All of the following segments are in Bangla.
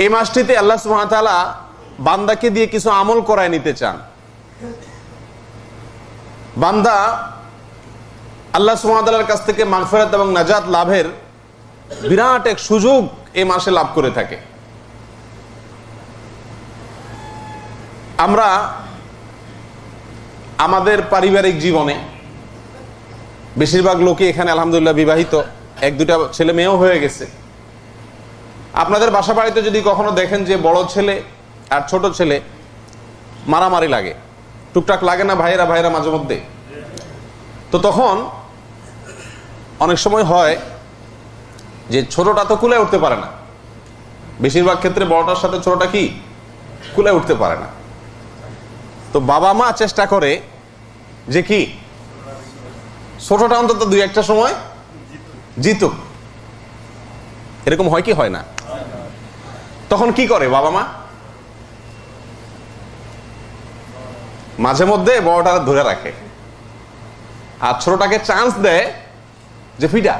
এই মাসটিতে আল্লাহ সুবহানাহু ওয়া তাআলা বান্দাকে দিয়ে কিছু আমল করায় নিতে চান। বান্দা আল্লাহ সুবহানাহু ওয়া তাআলার কাছ থেকে মাগফিরাত এবং নাজাত লাভের বিরাট এক সুযোগ এই মাসে লাভ করে থাকে। আমরা আমাদের পারিবারিক জীবনে বেশিরভাগ লোকই এখানে আলহামদুলিল্লাহ বিবাহিত, এক দুটা ছেলে মেয়েও হয়ে গেছে। আপনাদের বাসা বাড়িতে যদি কখনো দেখেন যে বড় ছেলে আর ছোট ছেলে মারামারি লাগে, টুকটাক লাগে না ভাইয়েরা ভাইয়েরা মাঝে মধ্যে, তো তখন অনেক সময় হয় যে ছোটটা তো কুলে উঠতে পারে না, বেশিরভাগ ক্ষেত্রে বড়টার সাথে ছোটটা কি কুলে উঠতে পারে না। তো বাবা মা চেষ্টা করে যে কি ছোটটা অন্তত দুই একটা সময় জিতুক। এরকম হয় কি হয় না? তখন কি করে বাবা মা? মাঝে মধ্যে বড়টা ধরে রাখে আর ছোটটাকে চান্স দেয় যে ফিটা।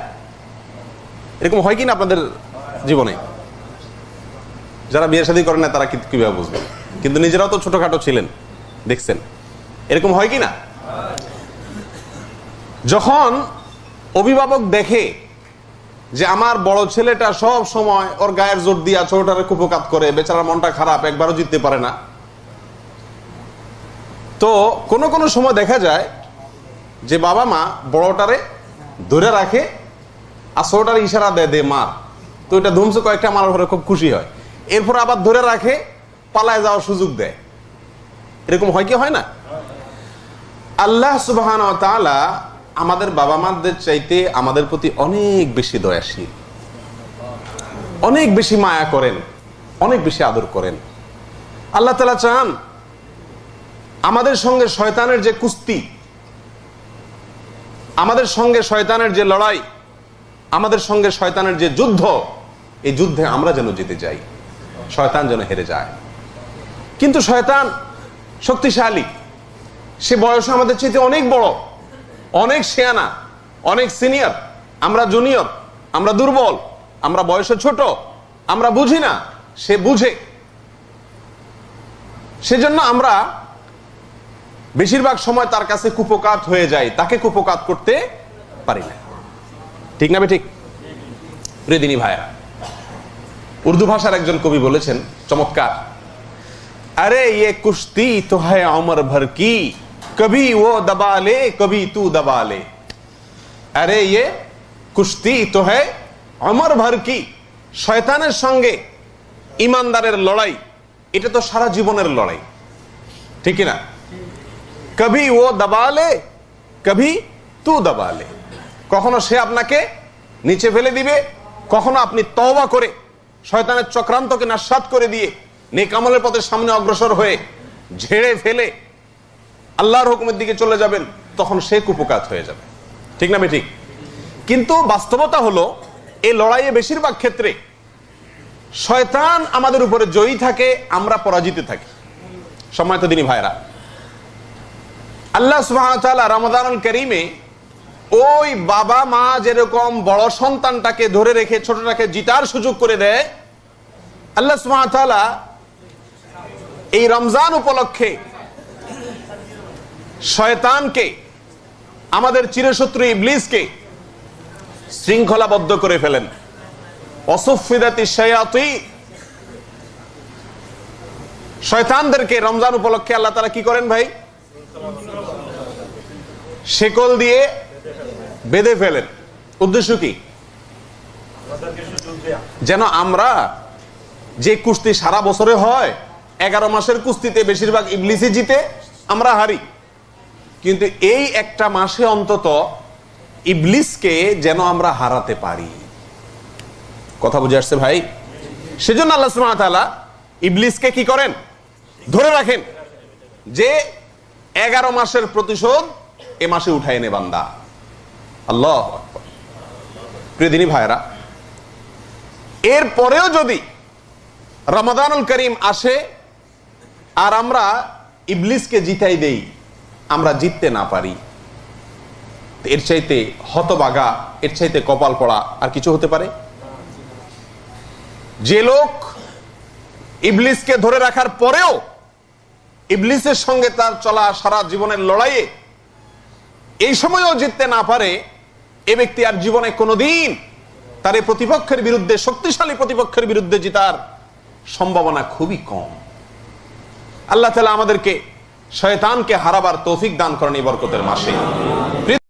এরকম হয় কি না আপনাদের জীবনে? যারা বিয়ে শাদী করেন না তারা কিভাবে বুঝবে, কিন্তু নিজেরাও তো ছোটখাটো ছিলেন, দেখছেন এরকম হয় কি না? যখন অভিভাবক দেখে যে আমার বড় ছেলেটা সব সময় ওর গায়ের জোর দিয়া ছোটটারে কুপকাত করে, বেচারার মনটা খারাপ, একবারও জিততে পারে না, তো কোনো কোনো সময় দেখা যায় যে বাবা মা বড়টারে ধরে রাখে আর ছোটটার ইশারা দেয় দে মার, তো এটা ধুমসে কয়েকটা মারার পরে খুব খুশি হয়, এরপর আবার ধরে রাখে, পালায় যাওয়ার সুযোগ দেয়। এরকম হয় কি হয় না? আল্লাহ সুবহানাহু ওয়া তাআলা আমাদের বাবা মাদের চাইতে আমাদের প্রতি অনেক বেশি দয়াশীল, অনেক বেশি মায়া করেন, অনেক বেশি আদর করেন। আল্লাহ তাআলা চান আমাদের সঙ্গে শয়তানের যে কুস্তি, আমাদের সঙ্গে শয়তানের যে লড়াই, আমাদের সঙ্গে শয়তানের যে যুদ্ধ, এই যুদ্ধে আমরা যেন জিতে যাই, শয়তান যেন হেরে যায়। কিন্তু শয়তান শক্তিশালী, সে বয়সে আমাদের চাইতে অনেক বড়, অনেক শেয়ানা, অনেক সিনিয়র, আমরা জুনিয়র, আমরা দুর্বল, আমরা বয়সে ছোট, আমরা বুঝি না, সে বুঝে। সেজন্য আমরা বেশিরভাগ সময় তার কাছে কুপকাত হয়ে যায়, তাকে কুপকাত করতে পারি না। ঠিক না ঠিক? প্রিয় দিনী ভাইরা, উর্দু ভাষার একজন কবি বলেছেন চমৎকার, আরে ये कुश्ती तो है उम्र भर की, कभी वो दबा ले कभी तू दबा ले। अरे ये कुश्ती तो है उम्र भर की, শয়তানের সঙ্গে ইমানদারের লড়াই, এটা তো সারা জীবনের লড়াই, ঠিক না? কবি ও দবা লে কবি তু দবা লে, কখনো সে আপনাকে নিচে ফেলে দিবে, কখনো আপনি তওবা করে শয়তানের চক্রান্তকে নাশাত করে দিয়ে নেক আমলের পথে সামনে অগ্রসর হয়ে ঝেড়ে ফেলে আল্লাহর হুকুমের দিকে চলে যাবেন, তখন সে কুপকাত হয়ে যাবে। ঠিক না ঠিক? কিন্তু বাস্তবতা হলো এই লড়াইয়ে বেশিরভাগ ক্ষেত্রে শয়তান আমাদের উপরে জয়ী থাকে, আমরা পরাজিত থাকি। সম্মানিত দিনী ভাইরা, আল্লাহ সুবহানাহু ওয়া তাআলা রমাদানুল কারীমে ওই বাবা মা যেরকম বড় সন্তানটাকে ধরে রেখে ছোটটাকে জিতার সুযোগ করে দেয়, আল্লাহ সুবহানাহু ওয়া তাআলা এই রমজান উপলক্ষে শয়তানকে, আমাদের চিরশত্রু ইবলিসকে শৃঙ্খলাবদ্ধ করে ফেলেন। অসুফিদাতিশ শায়াতিন, শয়তানদেরকে রমজান উপলক্ষে আল্লাহ তাআলা কি করেন ভাই? শেকল দিয়ে বেঁধে ফেলেন। উদ্দেশ্য কি? যেন আমরা যে কুস্তি সারা বছরে হয়, 11 মাসের কুস্তিতে বেশিরভাগ ইবলিসই জিতে, আমরা হারি, কিন্তু এই একটা মাসে অন্তত ইবলিসকে যেন আমরা হারাতে পারি। কথা বুঝে আসছে ভাই? সেজন্য আল্লাহ সুবহানাহু ওয়া তাআলা ইবলিসকে কি করেন? ধরে রাখেন যে 11 মাসের প্রতিশোধ এ মাসে উঠায় নে বান্দা। আল্লাহু আকবার। প্রিয় দিনী ভাইরা, এর পরেও যদি রমাদানুল করিম আসে আর আমরা ইবলিসকে জিতাই দেই, আমরা জিততে না পারি, এর চাইতে হতবাগা, এর চাইতে কপাল পড়া আর কিছু হতে পারে? যে লোক ইবলিসকে ধরে রাখার পরেও ইবলিসের সঙ্গে তার চলা সারা জীবনের লড়াইয়ে এই সময়ও জিততে না পারে, এ ব্যক্তি আর জীবনে কোনোদিন তার এই প্রতিপক্ষের বিরুদ্ধে, শক্তিশালী প্রতিপক্ষের বিরুদ্ধে জিতার সম্ভাবনা খুবই কম। আল্লাহ তাআলা আমাদেরকে শয়তানকে হারাবার তৌফিক দান করেন এই বরকতের মাসে।